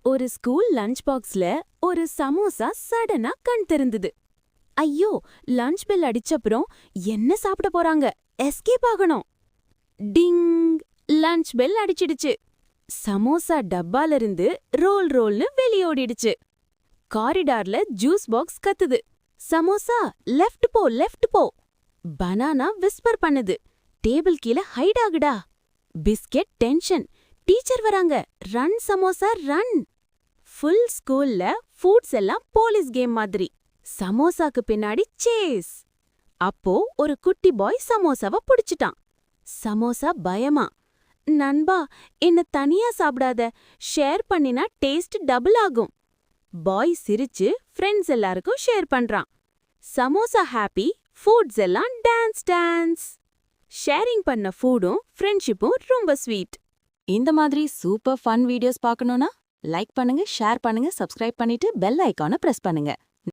ஒரு school lunch பாக்ஸ்ல ஒரு சமோசா சடனா கண் திறந்தது. ஐயோ, லஞ்ச் பெல் அடிச்சப்புறம் என்ன சாப்பிட போறாங்க? எஸ்கேப் ஆகணும். டிங்! லஞ்ச் பெல் அடிச்சிடுச்சு. சமோசா டப்பால இருந்து ரோல் ரோல்னு வெளியோடிடுச்சு. காரிடார்ல ஜூஸ் பாக்ஸ் கத்துது. சமோசா லெஃப்ட் போ, லெஃப்ட் போ. பனானா விஸ்பர் பண்ணுது. டேபிள் கீழ ஹைட் ஆகுடா. Biscuit tension. டீச்சர் வராங்க. Run samosa run. ஃபுல் ஸ்கூல்ல ஃபுட்ஸ் எல்லாம் போலீஸ் கேம் மாதிரி. சமோசாக்கு பின்னாடி சேஸ். அப்போ ஒரு குட்டி பாய் சமோசாவை புடிச்சிட்டான். சமோசா பயமா, நண்பா என்ன தனியா சாப்பிடாத, ஷேர் பண்ணினா டேஸ்ட் டபுள் ஆகும். பாய் சிரிச்சு ஃப்ரெண்ட்ஸ் எல்லாருக்கும் ஷேர் பண்றான். சமோசா ஹாப்பி, ஃபுட்ஸ் எல்லாம் டான்ஸ் டான்ஸ். ஷேரிங் பண்ண ஃபுடும் ஃப்ரெண்ட்ஷிப்பும் ரொம்ப ஸ்வீட். இந்த மாதிரி சூப்பர் ஃபன் வீடியோஸ் பார்க்கணும்னா லைக் பண்ணுங்க, ஷேர் பண்ணுங்க, சப்ஸ்கிரைப் பண்ணிட்டு பெல் ஐகானை பிரஸ் பண்ணுங்க.